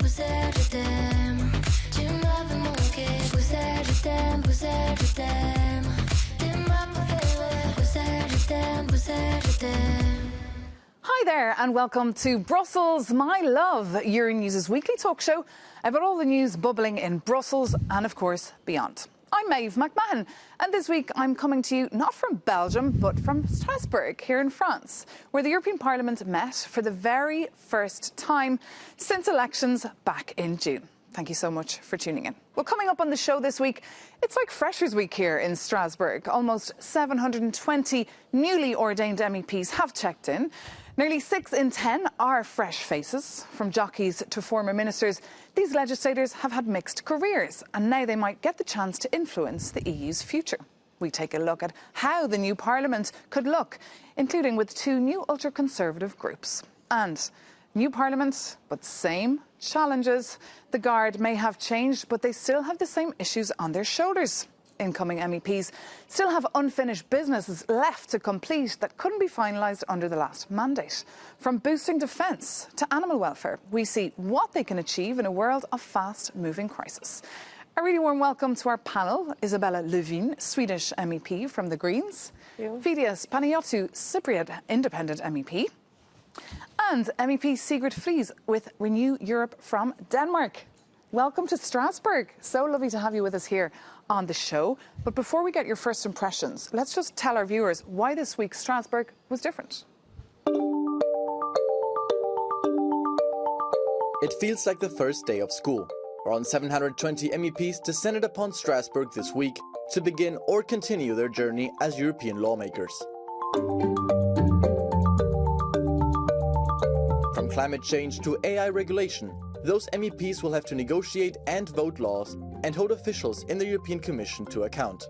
Bruxelles, je t'aime. Tu m'avais manqué. Bruxelles, je t'aime. Bruxelles, je t'aime. T'es ma préférée. Bruxelles, je t'aime. Bruxelles, je t'aime. Hi there and welcome to Brussels, My Love, Euronews' weekly talk show about all the news bubbling in Brussels and, of course, beyond. I'm Maeve McMahon, and this week I'm coming to you not from Belgium but from Strasbourg here in France, where the European Parliament met for the very first time since elections back in June. Thank you so much for tuning in. Well, coming up on the show this week, it's like Freshers' Week here in Strasbourg. Almost 720 newly ordained MEPs have checked in. Nearly 6 in 10 are fresh faces. From jockeys to former ministers, these legislators have had mixed careers, and now they might get the chance to influence the EU's future. We take a look at how the new Parliament could look, including with 2 new ultra-conservative groups. And new Parliament, but same challenges. The Guard may have changed, but they still have the same issues on their shoulders. Incoming MEPs still have unfinished businesses left to complete that couldn't be finalised under the last mandate. From boosting defence to animal welfare, we see what they can achieve in a world of fast-moving crisis. A really warm welcome to our panel, Isabella Lövin, Swedish MEP from the Greens, Fidias Panayiotou, Cypriot Independent MEP, and MEP Sigrid Friis with Renew Europe from Denmark. Welcome to Strasbourg. So lovely to have you with us here on the show. But before we get your first impressions, let's just tell our viewers why this week Strasbourg was different. It feels like the first day of school. Around 720 MEPs descended upon Strasbourg this week to begin or continue their journey as European lawmakers. From climate change to AI regulation, those MEPs will have to negotiate and vote laws and hold officials in the European Commission to account.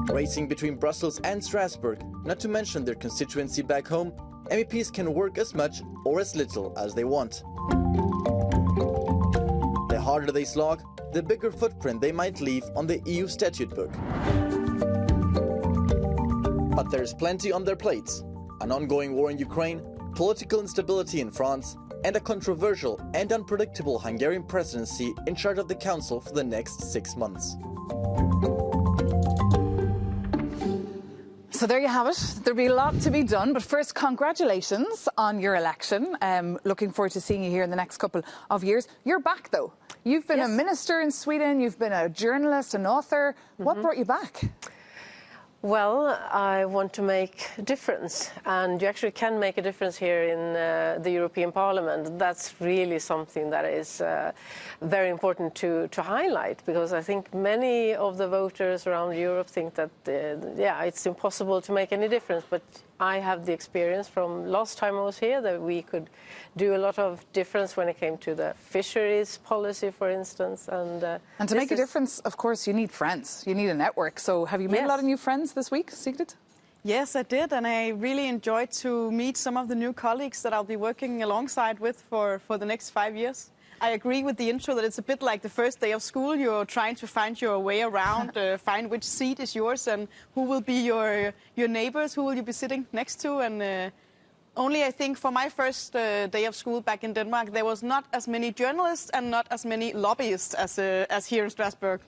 Racing between Brussels and Strasbourg, not to mention their constituency back home, MEPs can work as much or as little as they want. The harder they slog, the bigger footprint they might leave on the EU statute book. But there's plenty on their plates. An ongoing war in Ukraine, political instability in France, and a controversial and unpredictable Hungarian presidency in charge of the Council for the next 6 months. So there you have it. There'll be a lot to be done, but first, congratulations on your election. Looking forward to seeing you here in the next couple of years. You're back, though. You've been a minister in Sweden, you've been a journalist, an author. What brought you back? Well, I want to make a difference, and you actually can make a difference here in the European Parliament. That's really something that is very important to highlight, because I think many of the voters around Europe think that, it's impossible to make any difference, but I have the experience from last time I was here that we could do a lot of difference when it came to the fisheries policy, for instance. And to make a difference, of course, you need friends. You need a network. So have you made a lot of new friends this week, Sigrid? Yes, I did. And I really enjoyed to meet some of the new colleagues that I'll be working alongside with for the next 5 years. I agree with the intro that it's a bit like the first day of school. You're trying to find your way around, find which seat is yours and who will be your neighbors, who will you be sitting next to. And only, I think, for my first day of school back in Denmark, there was not as many journalists and not as many lobbyists as here in Strasbourg.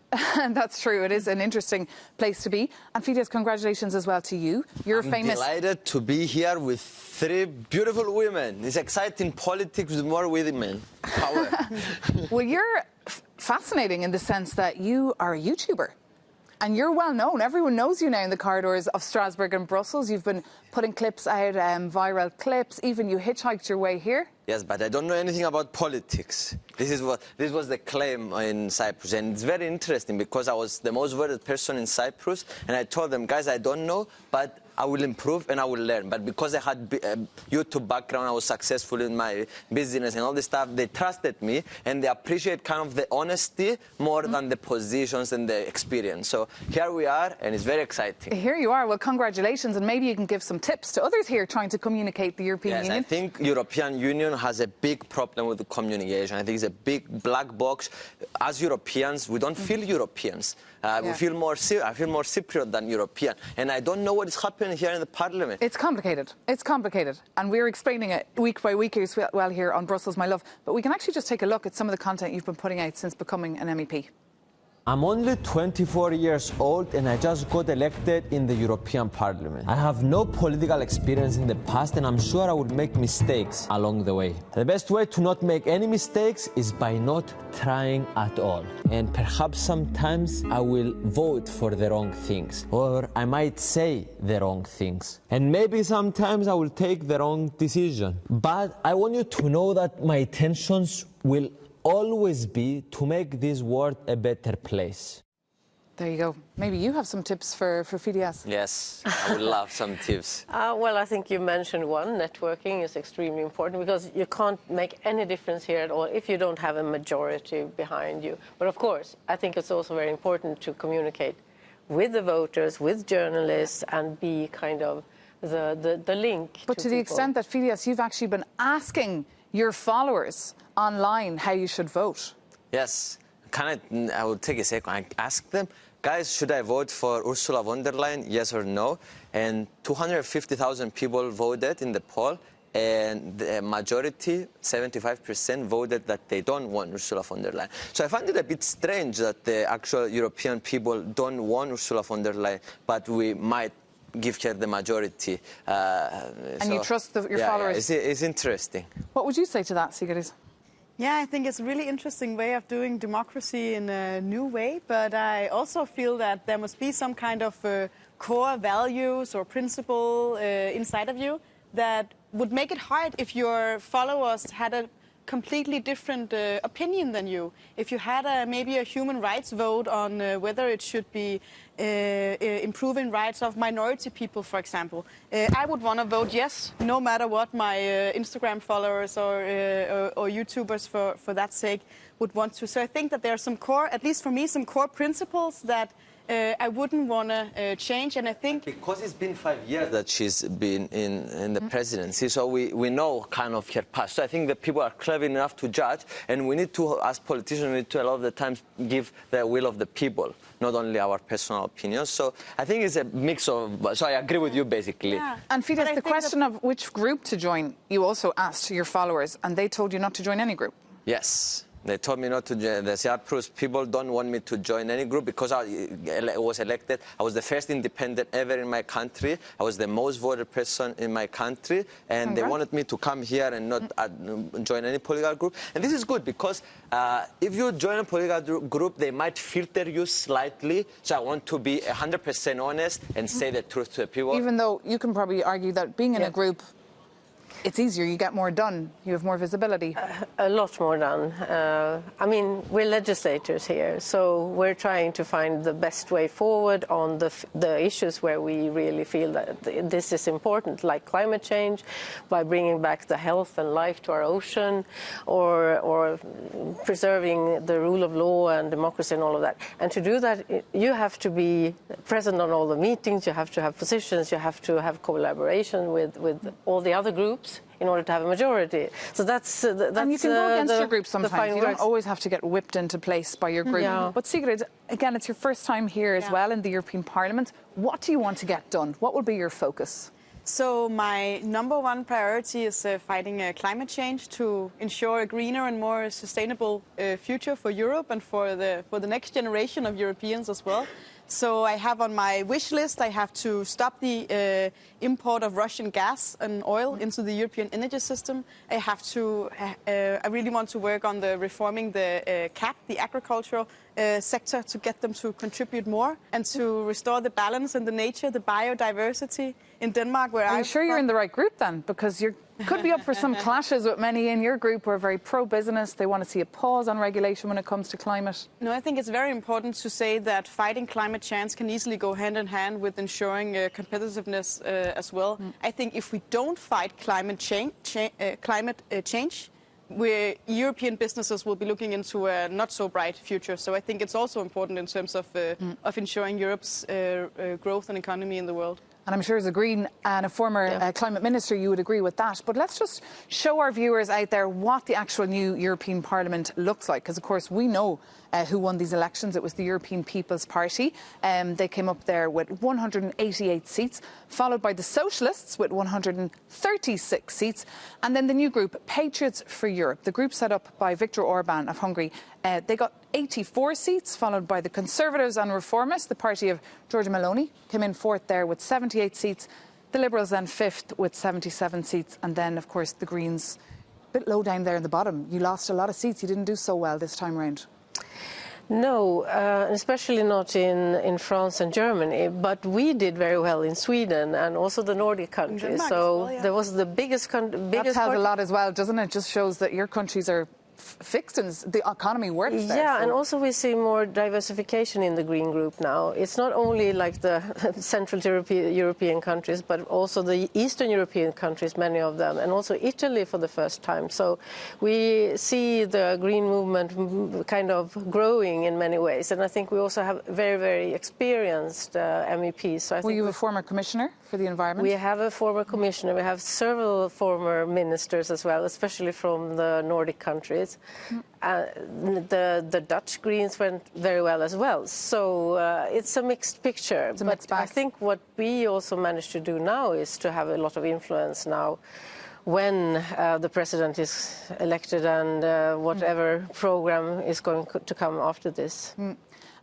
That's true. It is an interesting place to be. And Fidias, congratulations as well to you. You're famous. I'm delighted to be here with 3 beautiful women. It's exciting politics with more women. Power. Well, you're fascinating in the sense that you are a YouTuber. And you're well known. Everyone knows you now in the corridors of Strasbourg and Brussels. You've been putting clips out, viral clips. Even you hitchhiked your way here. Yes, but I don't know anything about politics. This was the claim in Cyprus. And it's very interesting because I was the most voted person in Cyprus. And I told them, guys, I don't know, but I will improve and I will learn. But because I had a YouTube background, I was successful in my business and all this stuff, they trusted me and they appreciate kind of the honesty more than the positions and the experience. So here we are, and it's very exciting. Here you are. Well, congratulations. And maybe you can give some tips to others here trying to communicate the European Union. Yes, I think European Union has a big problem with the communication. I think it's a big black box. As Europeans, we don't feel Europeans. I feel more Cypriot than European. And I don't know what is happening decision here in the parliament. It's complicated. It's complicated. And we're explaining it week by week as well here on Brussels, My Love. But we can actually just take a look at some of the content you've been putting out since becoming an MEP. I'm only 24 years old and I just got elected in the European Parliament. I have no political experience in the past and I'm sure I would make mistakes along the way. The best way to not make any mistakes is by not trying at all. And perhaps sometimes I will vote for the wrong things, or I might say the wrong things. And maybe sometimes I will take the wrong decision. But I want you to know that my intentions will always be to make this world a better place. There you go. Maybe you have some tips for Fides. Yes, I would love some tips. Well, I think you mentioned one. Networking is extremely important because you can't make any difference here at all if you don't have a majority behind you. But of course, I think it's also very important to communicate with the voters, with journalists, and be kind of the link. But to the extent that Fides, you've actually been asking your followers online how you should vote. Yes, I would take a second. I ask them, guys, should I vote for Ursula von der Leyen, yes or no? And 250,000 people voted in the poll, and the majority, 75%, voted that they don't want Ursula von der Leyen. So I find it a bit strange that the actual European people don't want Ursula von der Leyen, but we might give her the majority. And you trust your followers? Yeah, it's interesting. What would you say to that, Sigrid? Yeah, I think it's a really interesting way of doing democracy in a new way, but I also feel that there must be some kind of core values or principle inside of you that would make it hard if your followers had a completely different opinion than you. If you had maybe a human rights vote on whether it should be improving rights of minority people, for example, I would want to vote yes, no matter what my Instagram followers or YouTubers, for that sake, would want to. So I think that there are some core, at least for me, some core principles that I wouldn't want to change, and I think because it's been 5 years that she's been in the presidency, so we know kind of her past. So I think that people are clever enough to judge, and we need to, as politicians, we need to a lot of the times give the will of the people, not only our personal opinions. So I think it's a mix of. So I agree with you basically. Yeah. And Fides, the question of which group to join, you also asked your followers, and they told you not to join any group. Yes. They told me not to join. The Cyprus people don't want me to join any group because I was elected. I was the first independent ever in my country. I was the most voted person in my country. And they wanted me to come here and not join any political group. And this is good because if you join a political group, they might filter you slightly. So I want to be 100% honest and say the truth to the people. Even though you can probably argue that being in a group, it's easier, you get more done, you have more visibility. A lot more done. I mean, we're legislators here, so we're trying to find the best way forward on the issues where we really feel that this is important, like climate change, by bringing back the health and life to our ocean, or preserving the rule of law and democracy and all of that. And to do that, you have to be present on all the meetings, you have to have positions, you have to have collaboration with all the other groups in order to have a majority. So that's and you can go against your group sometimes. You don't words. always have to get whipped into place by your group. Yeah. But Sigrid, again, it's your first time here as well in the European Parliament. What do you want to get done? What will be your focus? So my number one priority is fighting climate change to ensure a greener and more sustainable future for Europe and for the next generation of Europeans as well. So I have on my wish list, I have to stop the import of Russian gas and oil into the European energy system. I really want to work on reforming the CAP, the agricultural sector, to get them to contribute more and to restore the balance in the nature, the biodiversity in Denmark. Where Are you sure you're in the right group then? Because you could be up for some clashes with many in your group who are very pro-business. They want to see a pause on regulation when it comes to climate. No, I think it's very important to say that fighting climate change can easily go hand in hand with ensuring competitiveness as well. I think if we don't fight climate change, European businesses will be looking into a not so bright future. So I think it's also important in terms of ensuring Europe's growth and economy in the world. And I'm sure as a Green and a former climate minister, you would agree with that. But let's just show our viewers out there what the actual new European Parliament looks like. Because, of course, we know who won these elections. It was the European People's Party. They came up there with 188 seats, followed by the Socialists with 136 seats. And then the new group, Patriots for Europe, the group set up by Viktor Orban of Hungary. They got 84 seats, followed by the Conservatives and Reformists. The party of Giorgia Meloni came in fourth there with 78 seats. The Liberals then fifth with 77 seats. And then, of course, the Greens, a bit low down there in the bottom. You lost a lot of seats. You didn't do so well this time round. No, especially not in France and Germany, but we did very well in Sweden and also the Nordic countries. So there was the biggest That tells a lot as well, doesn't it? Just shows that your countries are fixed and the economy works there. Yeah, so. and also we see more diversification in the Green Group now. It's not only like the Central European countries, but also the Eastern European countries, many of them, and also Italy for the first time. So we see the Green movement kind of growing in many ways. And I think we also have very, very experienced MEPs. So I Were you a former commissioner for the environment? We have a former commissioner. We have several former ministers as well, especially from the Nordic countries. The Dutch Greens went very well as well. So it's a mixed picture. It's a mixed bag. I think what we also managed to do now is to have a lot of influence now when the president is elected and whatever program is going to come after this.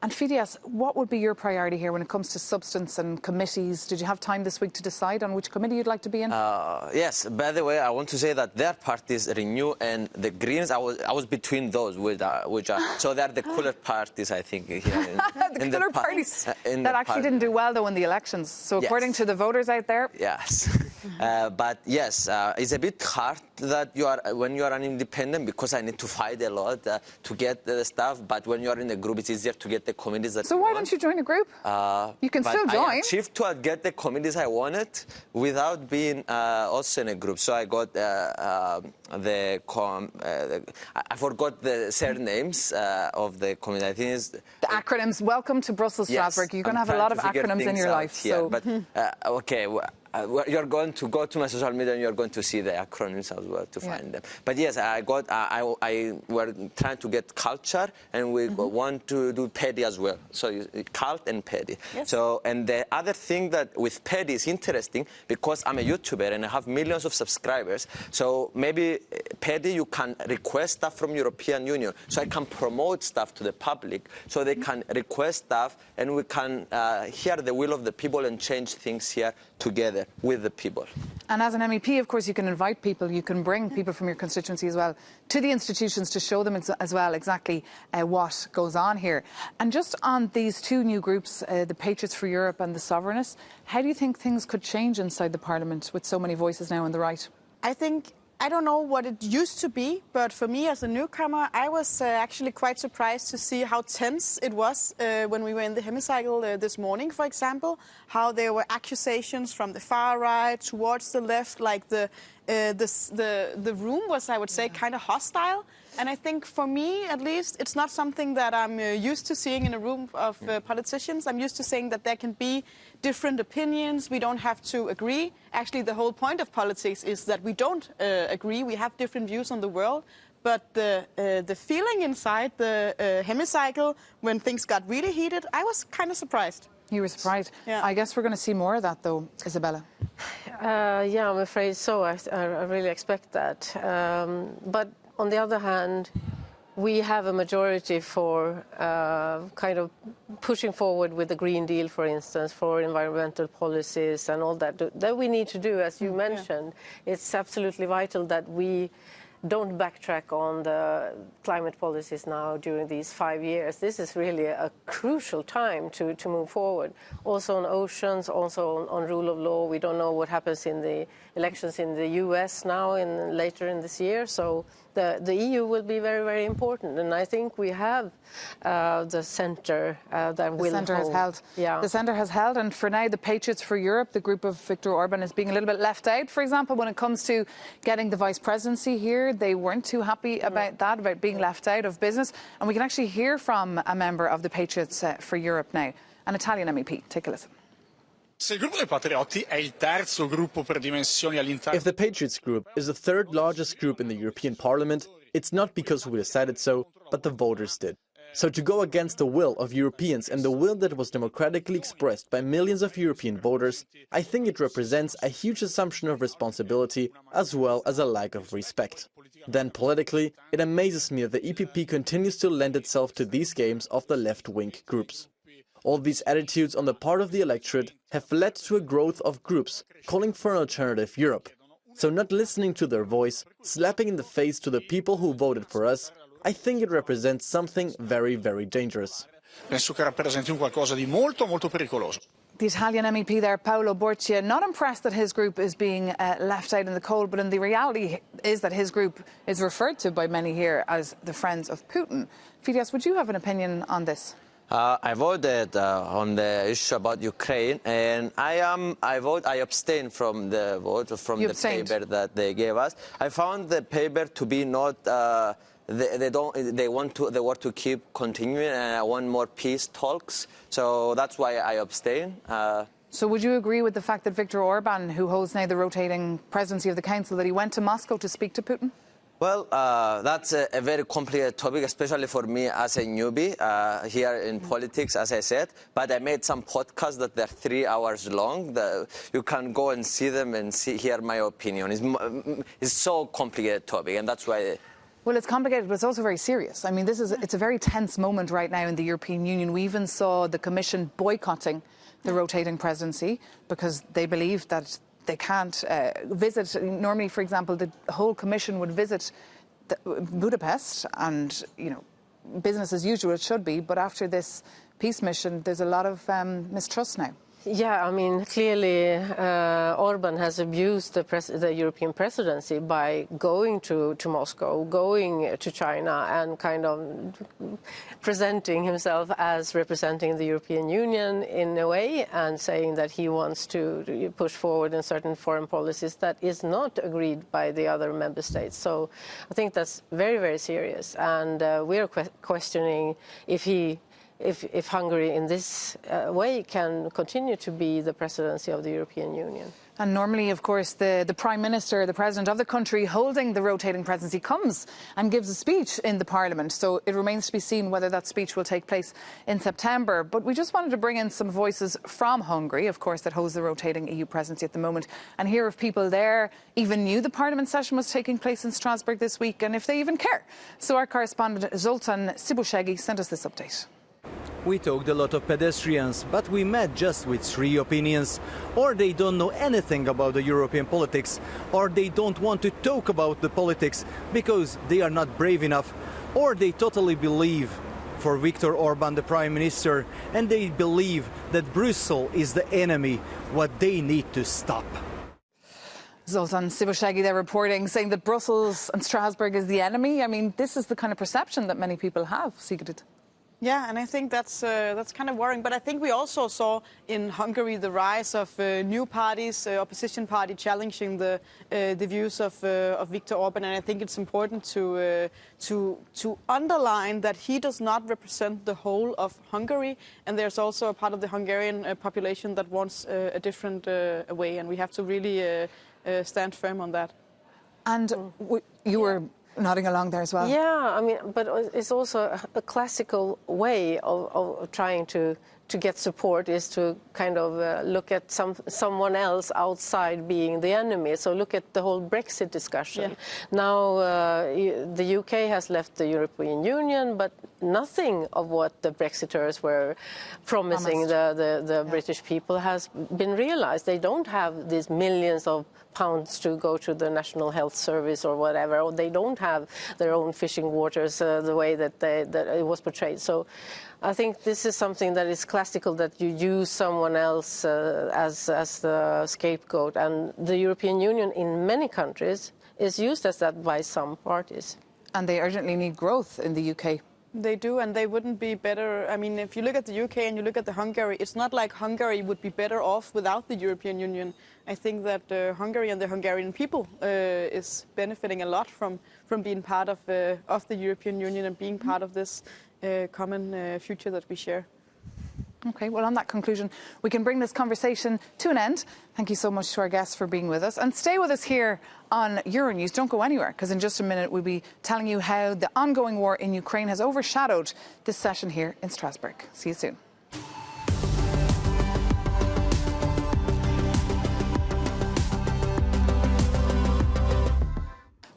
And Fidias, what would be your priority here when it comes to substance and committees? Did you have time this week to decide on which committee you'd like to be in? Yes. By the way, I want to say that their parties, Renew and the Greens, I was between those, which are so they're the cooler parties, I think. Here the cooler parties that actually didn't do well though in the elections. So according to the voters out there, yes. But yes, it's a bit hard that when you are an independent, because I need to fight a lot to get the stuff. But when you are in a group, it's easier to get the committees that so you why want. don't you join a group? You can still join. I achieved to get the committees I wanted without being also in a group. So I got I forgot the surnames of the committee. I think it's the acronyms. Welcome to Brussels, Strasbourg. You're going to have a lot of acronyms in your life. Here, so. But okay. You're going to go to my social media and you're going to see the acronyms as well to find them. But yes, I were trying to get culture and we want to do PEDI as well. So cult and PEDI. Yes. So, and the other thing that with PEDI is interesting because I'm a YouTuber and I have millions of subscribers. So maybe PEDI you can request stuff from European Union. So I can promote stuff to the public so they can request stuff and we can hear the will of the people and change things here together with the people. And as an MEP, of course, you can invite people, you can bring people from your constituency as well to the institutions to show them as well exactly what goes on here. And just on these two new groups, the Patriots for Europe and the Sovereignists, how do you think things could change inside the Parliament with so many voices now on the right? I don't know what it used to be, but for me as a newcomer, I was actually quite surprised to see how tense it was when we were in the hemicycle this morning, for example, how there were accusations from the far right towards the left, like the room was, I would say, kind of hostile. And I think for me, at least, it's not something that I'm used to seeing in a room of politicians. I'm used to saying that there can be different opinions. We don't have to agree. Actually, the whole point of politics is that we don't agree. We have different views on the world. But the feeling inside the hemicycle, when things got really heated, I was kind of surprised. You were surprised? Yeah. I guess we're going to see more of that, though, Isabella. Yeah, I'm afraid so. I really expect that. But on the other hand, we have a majority for kind of pushing forward with the Green Deal, for instance, for environmental policies and all that we need to do, as you mentioned. It's absolutely vital that we don't backtrack on the climate policies now during these 5 years. This is really a crucial time to move forward. Also on oceans, also on rule of law. We don't know what happens in the elections in the US now later in this year. So the EU will be very, very important. And I think we have the centre that will The centre has held. Yeah. The centre has held. And for now, the Patriots for Europe, the group of Viktor Orban, is being a little bit left out, for example, when it comes to getting the vice presidency here. They weren't too happy about that, about being left out of business. And we can actually hear from a member of the Patriots for Europe now, an Italian MEP. Take a listen. Se il gruppo dei patrioti è il terzo gruppo per dimensioni all'interno. If the Patriots Group is the third largest group in the European Parliament, it's not because we decided so, but the voters did. So to go against the will of Europeans and the will that was democratically expressed by millions of European voters, I think it represents a huge assumption of responsibility as well as a lack of respect. Then politically, it amazes me that the EPP continues to lend itself to these games of the left-wing groups. All these attitudes on the part of the electorate have led to a growth of groups calling for an alternative Europe. So not listening to their voice, slapping in the face to the people who voted for us, I think it represents something very, very dangerous. Penso che rappresenti un qualcosa di molto, molto pericoloso. The Italian MEP there, Paolo Borchia, not impressed that his group is being left out in the cold, but in the reality is that his group is referred to by many here as the Friends of Putin. Fidias, would you have an opinion on this? I voted on the issue about Ukraine, and I abstained from the vote from the paper that they gave us. I found the paper to be not. They want to keep continuing, and I want more peace talks. So that's why I abstain. So would you agree with the fact that Viktor Orban, who holds now the rotating presidency of the Council, that he went to Moscow to speak to Putin? Well, that's a very complicated topic, especially for me as a newbie here in politics, as I said. But I made some podcasts that they're 3 hours long. You can go and see them and hear my opinion. It's so complicated topic, and that's why. Well, it's complicated, but it's also very serious. I mean, it's a very tense moment right now in the European Union. We even saw the Commission boycotting the rotating presidency because they believe that they can't visit. Normally, for example, the whole Commission would visit Budapest and, you know, business as usual it should be. But after this peace mission, there's a lot of mistrust now. Yeah, I mean, clearly Orban has abused the European presidency by going to Moscow, going to China and kind of presenting himself as representing the European Union in a way and saying that he wants to push forward in certain foreign policies that is not agreed by the other member states. So I think that's very, very serious. And we are questioning if Hungary in this way can continue to be the presidency of the European Union. And normally, of course, the Prime Minister, the President of the country holding the rotating presidency comes and gives a speech in the Parliament. So it remains to be seen whether that speech will take place in September. But we just wanted to bring in some voices from Hungary, of course, that holds the rotating EU presidency at the moment, and hear if people there even knew the Parliament session was taking place in Strasbourg this week and if they even care. So our correspondent Zoltan Sibushegi sent us this update. We talked a lot of pedestrians, but we met just with 3 opinions. Or they don't know anything about the European politics, or they don't want to talk about the politics because they are not brave enough, or they totally believe for Viktor Orban, the Prime Minister, and they believe that Brussels is the enemy, what they need to stop. Zoltan Sibushegi there reporting, saying that Brussels and Strasbourg is the enemy. I mean, this is the kind of perception that many people have, Sigrid. Yeah, and I think that's kind of worrying. But I think we also saw in Hungary the rise of new parties, opposition party challenging the views of Viktor Orban. And I think it's important to underline that he does not represent the whole of Hungary. And there's also a part of the Hungarian population that wants a different way. And we have to really stand firm on that. And you were nodding along there as well. Yeah, I mean, but it's also a classical way of trying to get support is to kind of look at someone else outside being the enemy. So look at the whole Brexit discussion. Yeah. Now the UK has left the European Union, but nothing of what the Brexiters were promising the British people has been realized. They don't have these millions of pounds to go to the National Health Service or whatever, or they don't have their own fishing waters the way that it was portrayed. So I think this is something that is classical, that you use someone else as the scapegoat. And the European Union in many countries is used as that by some parties. And they urgently need growth in the UK. They do, and they wouldn't be better. I mean, if you look at the UK and you look at the Hungary, it's not like Hungary would be better off without the European Union. I think that Hungary and the Hungarian people is benefiting a lot from being part of the European Union and being part of this common future that we share. OK, well, on that conclusion, we can bring this conversation to an end. Thank you so much to our guests for being with us. And stay with us here on Euronews. Don't go anywhere, because in just a minute we'll be telling you how the ongoing war in Ukraine has overshadowed this session here in Strasbourg. See you soon.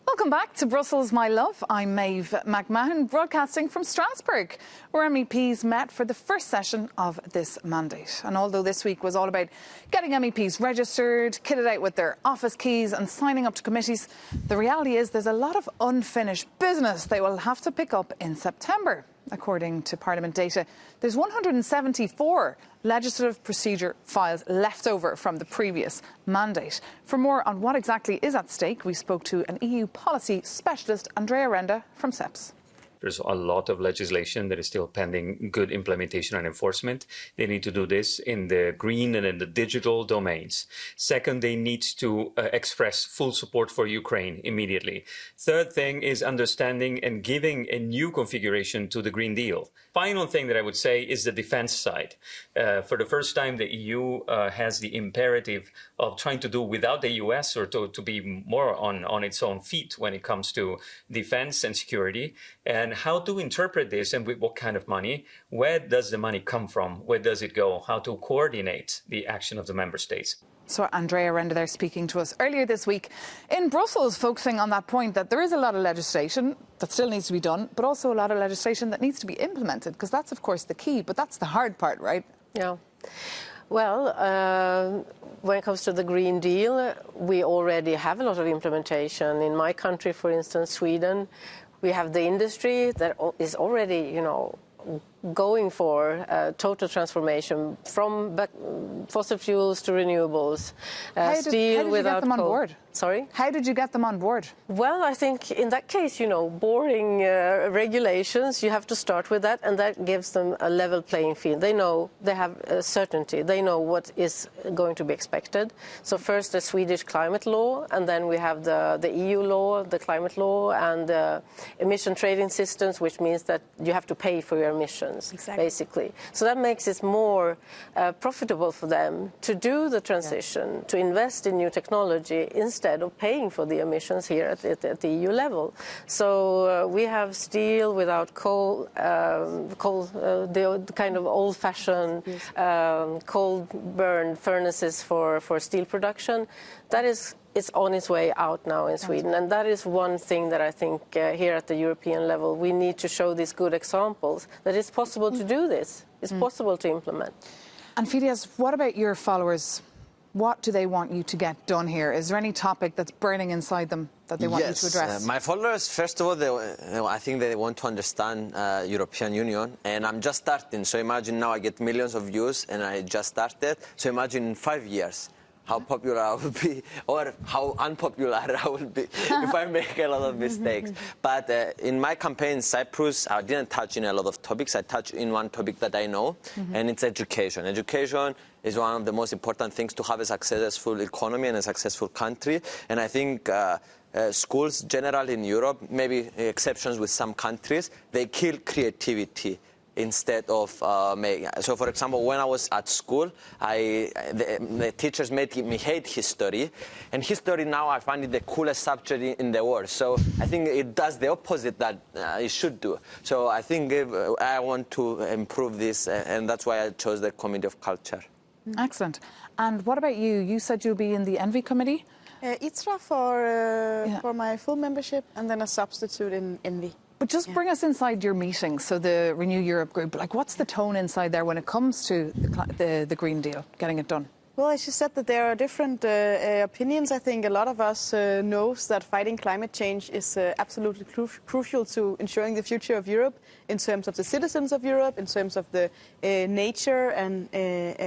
Welcome back to Brussels, my love. I'm Maeve McMahon, broadcasting from Strasbourg, where MEPs met for the first session of this mandate. And although this week was all about getting MEPs registered, kitted out with their office keys and signing up to committees, the reality is there's a lot of unfinished business they will have to pick up in September. According to Parliament data, there's 174 legislative procedure files left over from the previous mandate. For more on what exactly is at stake, we spoke to an EU policy specialist, Andrea Renda from SEPS. There's a lot of legislation that is still pending good implementation and enforcement. They need to do this in the green and in the digital domains. Second, they need to express full support for Ukraine immediately. Third thing is understanding and giving a new configuration to the Green Deal. Final thing that I would say is the defense side. For the first time, the EU has the imperative of trying to do without the US, or to be more on its own feet when it comes to defense and security. And how to interpret this and with what kind of money? Where does the money come from? Where does it go? How to coordinate the action of the member states? So Andrea Renda there speaking to us earlier this week in Brussels, focusing on that point that there is a lot of legislation that still needs to be done, but also a lot of legislation that needs to be implemented, because that's, of course, the key. But that's the hard part, right? Yeah. Well, when it comes to the Green Deal, we already have a lot of implementation. In my country, for instance, Sweden, we have the industry that is already, going for total transformation from fossil fuels to renewables. How did you get them on board? Sorry? How did you get them on board? Well, I think in that case, boring regulations, you have to start with that, and that gives them a level playing field. They know, they have certainty, they know what is going to be expected. So first the Swedish climate law, and then we have the EU law, the climate law, and the emission trading systems, which means that you have to pay for your emissions, basically. So that makes it more profitable for them to do the transition, to invest in new technology instead of paying for the emissions here at the EU level. So we have steel without coal, the kind of old-fashioned coal-burned furnaces for steel production. That is, it's on its way out now in Sweden, and that is one thing that I think here at the European level we need to show these good examples, that it's possible to do this, it's possible to implement. And Fidias, what about your followers? What do they want you to get done here? Is there any topic that's burning inside them that they want you to address? My followers, first of all, I think they want to understand European Union, and I'm just starting. So imagine now I get millions of views, and I just started. So imagine in 5 years how popular I will be, or how unpopular I will be if I make a lot of mistakes. But in my campaign in Cyprus, I didn't touch in a lot of topics. I touched in one topic that I know, and it's education. Education is one of the most important things to have a successful economy and a successful country. And I think schools generally in Europe, maybe exceptions with some countries, they kill creativity instead of making. So, for example, when I was at school, the teachers made me hate history. And history now, I find it the coolest subject in the world. So I think it does the opposite that it should do. So I think I want to improve this, and that's why I chose the Committee of Culture. Excellent. And what about you? You said you'll be in the Envy Committee? ITRA for my full membership, and then a substitute in Envy. But just bring us inside your meetings, so the Renew Europe group. Like, what's the tone inside there when it comes to the Green Deal, getting it done? Well, as you said, that there are different opinions. I think a lot of us knows that fighting climate change is absolutely crucial to ensuring the future of Europe, in terms of the citizens of Europe, in terms of the nature and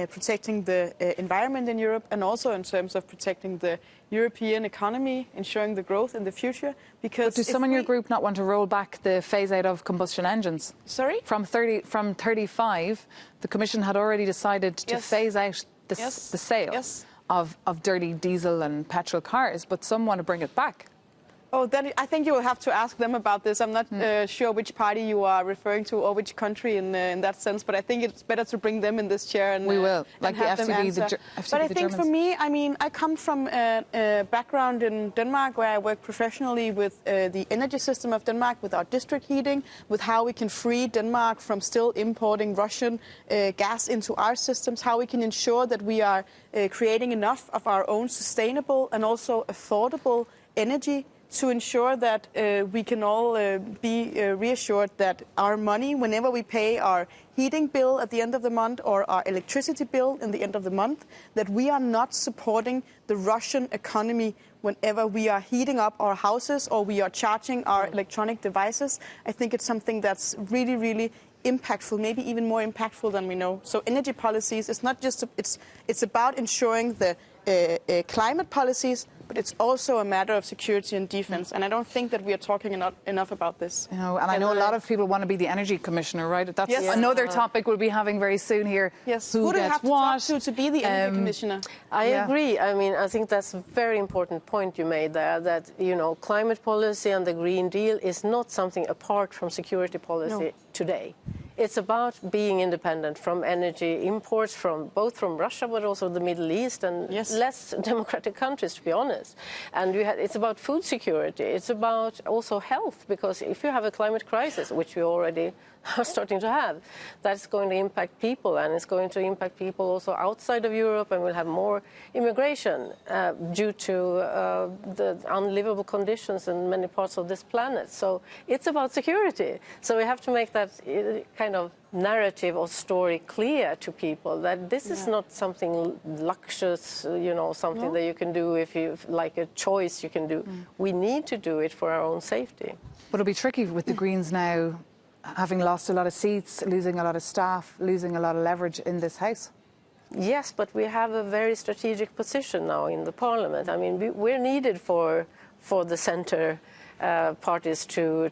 protecting the environment in Europe, and also in terms of protecting the European economy, ensuring the growth in the future. Because but do some in your group not want to roll back the phase out of combustion engines? Sorry? From 35, the Commission had already decided to phase out the sale of dirty diesel and petrol cars, but some want to bring it back. Oh, then I think you will have to ask them about this. I'm not sure which party you are referring to or which country in that sense, but I think it's better to bring them in this chair and we will, like the have them FDP, answer. FDP, but I the think Germans. for me, I mean, I come from a background in Denmark where I work professionally with the energy system of Denmark, with our district heating, with how we can free Denmark from still importing Russian gas into our systems, how we can ensure that we are creating enough of our own sustainable and also affordable energy to ensure that we can all be reassured that our money, whenever we pay our heating bill at the end of the month or our electricity bill at the end of the month, that we are not supporting the Russian economy whenever we are heating up our houses or we are charging our electronic devices. I think it's something that's really, really impactful, maybe even more impactful than we know. So energy policies, it's not just, it's about ensuring the climate policies, but it's also a matter of security and defense. And I don't think that we are talking enough about this. You know, and I know a lot of people want to be the energy commissioner, right? That's another topic we'll be having very soon here. Yes, who do you gets have to what? talk to be the energy commissioner? I agree. I mean, I think that's a very important point you made there, that, you know, climate policy and the Green Deal is not something apart from security policy today. It's about being independent from energy imports from both from Russia but also the Middle East and less democratic countries, to be honest. And it's about food security. It's about also health, because if you have a climate crisis, which we already are starting to have, that's going to impact people, and it's going to impact people also outside of Europe, and we'll have more immigration due to the unlivable conditions in many parts of this planet. So it's about security. So we have to make that kind of narrative or story clear to people, that this is not something luxurious, you know, something that you can do if you like a choice you can do. We need to do it for our own safety. But it'll be tricky with the Greens now, having lost a lot of seats, losing a lot of staff, losing a lot of leverage in this House. Yes, but we have a very strategic position now in the Parliament. I mean, we're needed for the centre parties to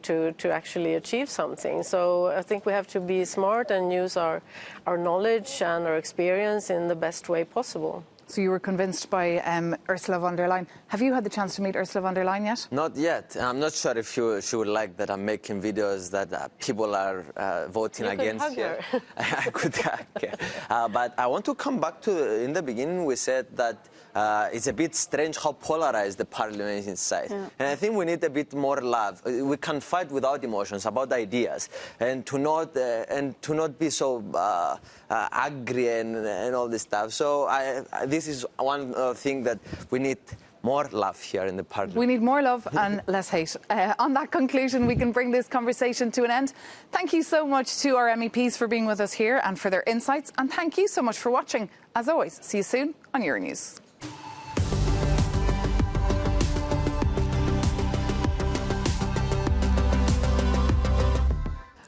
actually achieve something. So I think we have to be smart and use our knowledge and our experience in the best way possible. So you were convinced by Ursula von der Leyen. Have you had the chance to meet Ursula von der Leyen yet? Not yet. I'm not sure if she would like that I'm making videos that people are voting against. You could hug her. I could hug. But I want to come back to, in the beginning we said that it's a bit strange how polarized the parliament is inside. And I think we need a bit more love. We can fight without emotions about ideas, and to not be so angry and all this stuff. So this is one thing that we need more love here in the parliament. We need more love and less hate. On that conclusion, we can bring this conversation to an end. Thank you so much to our MEPs for being with us here and for their insights. And thank you so much for watching. As always, see you soon on Euronews.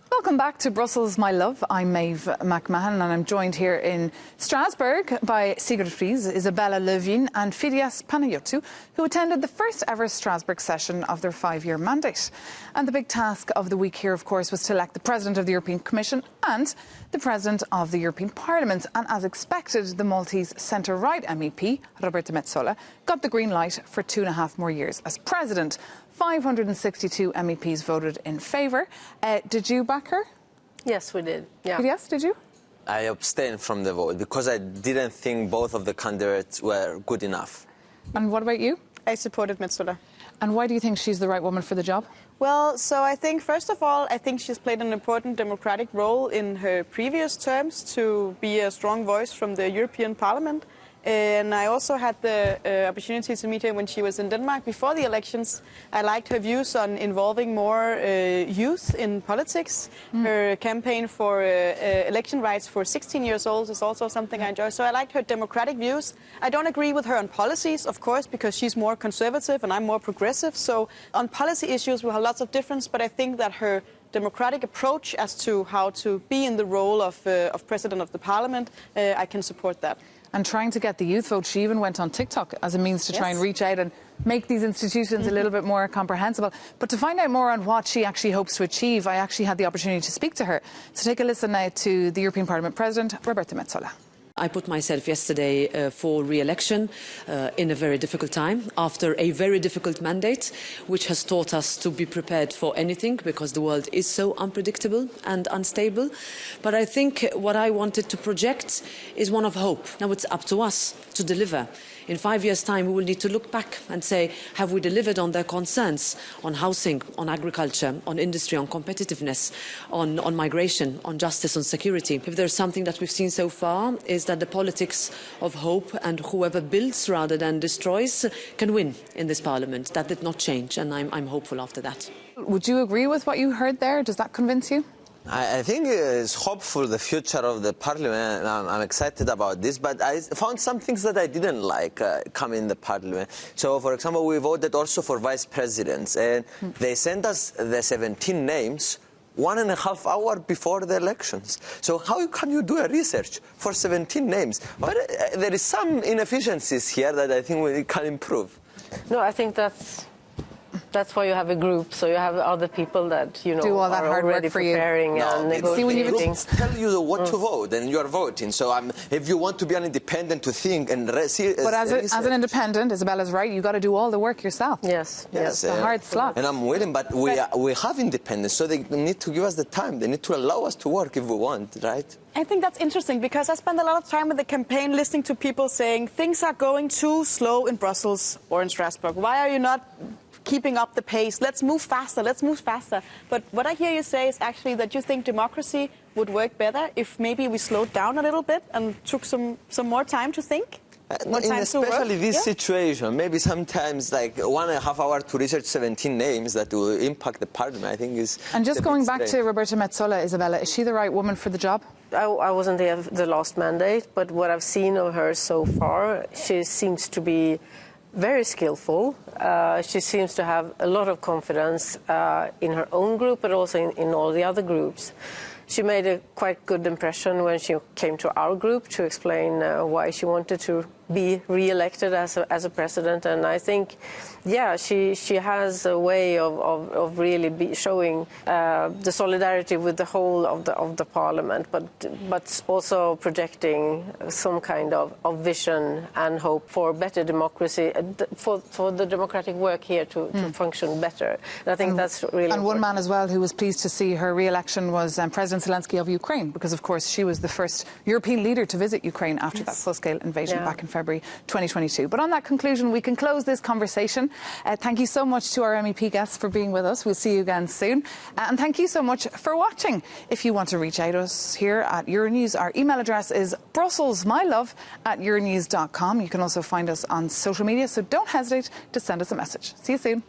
Welcome back to Brussels, my love. I'm Maeve McMahon, and I'm joined here in Strasbourg by Sigrid Fries, Isabella Lövin and Fidias Panayotou, who attended the first ever Strasbourg session of their 5-year mandate. And the big task of the week here, of course, was to elect the President of the European Commission and the President of the European Parliament. And as expected, the Maltese centre-right MEP, Roberta Metsola, got the green light for 2.5 more years as President. 562 MEPs voted in favour. Did you back her? Yes, we did. Yeah. Yes, did you? I abstained from the vote because I didn't think both of the candidates were good enough. And what about you? I supported Metsola. And why do you think she's the right woman for the job? Well, so I think, first of all, I think she's played an important democratic role in her previous terms to be a strong voice from the European Parliament. And I also had the opportunity to meet her when she was in Denmark before the elections. I liked her views on involving more youth in politics. Her campaign for election rights for 16 years old is also something I enjoy. So I liked her democratic views. I don't agree with her on policies, of course, because she's more conservative and I'm more progressive. So on policy issues, we'll have lots of difference. But I think that her democratic approach as to how to be in the role of President of the Parliament, I can support that. And trying to get the youth vote, she even went on TikTok as a means to try and reach out and make these institutions a little bit more comprehensible. But to find out more on what she actually hopes to achieve, I actually had the opportunity to speak to her. So take a listen now to the European Parliament President, Roberta Metsola. I put myself yesterday for re-election in a very difficult time, after a very difficult mandate, which has taught us to be prepared for anything, because the world is so unpredictable and unstable. But I think what I wanted to project is one of hope. Now it's up to us to deliver. In 5 years' time, we will need to look back and say, have we delivered on their concerns on housing, on agriculture, on industry, on competitiveness, on migration, on justice, on security? If there's something that we've seen so far, is that the politics of hope and whoever builds rather than destroys can win in this parliament. That did not change, and I'm hopeful after that. Would you agree with what you heard there? Does that convince you? I think it's hopeful, the future of the parliament. I'm excited about this, but I found some things that I didn't like coming in the parliament. So, for example, we voted also for vice presidents, and they sent us the 17 names 1.5 hours before the elections. So how can you do a research for 17 names? But there is some inefficiencies here that I think we can improve. No, I think that's why you have a group, so you have other people that do all that hard work for you. Preparing and negotiating. Groups tell you what to vote, and you are voting. So if you want to be an independent to think and see, but as an independent, Isabella's right. You got to do all the work yourself. Yes. The hard slot. And I'm willing, but we have independence, so they need to give us the time. They need to allow us to work if we want, right? I think that's interesting because I spent a lot of time with the campaign listening to people saying things are going too slow in Brussels or in Strasbourg. Why are you not keeping up the pace? Let's move faster. Let's move faster. But what I hear you say is actually that you think democracy would work better if maybe we slowed down a little bit and took some more time to think? Especially this situation, maybe sometimes like 1.5 hours to research 17 names that will impact the parliament, I think is... And just going back to Roberta Metsola, Isabella, is she the right woman for the job? I wasn't there the last mandate, but what I've seen of her so far, she seems to be very skillful. She seems to have a lot of confidence in her own group, but also in all the other groups. She made a quite good impression when she came to our group to explain why she wanted to be re-elected as a president, and I think, yeah, she has a way of really showing the solidarity with the whole of the parliament, but also projecting some kind of vision and hope for better democracy, for the democratic work here to function better. And I think that's really important. One man as well who was pleased to see her re-election was President Zelensky of Ukraine, because of course she was the first European leader to visit Ukraine after that full-scale invasion back in February 2022. But on that conclusion, we can close this conversation. Thank you so much to our MEP guests for being with us. We'll see you again soon. And thank you so much for watching. If you want to reach out to us here at Euronews, our email address is brusselsmylove@euronews.com. You can also find us on social media, so don't hesitate to send us a message. See you soon.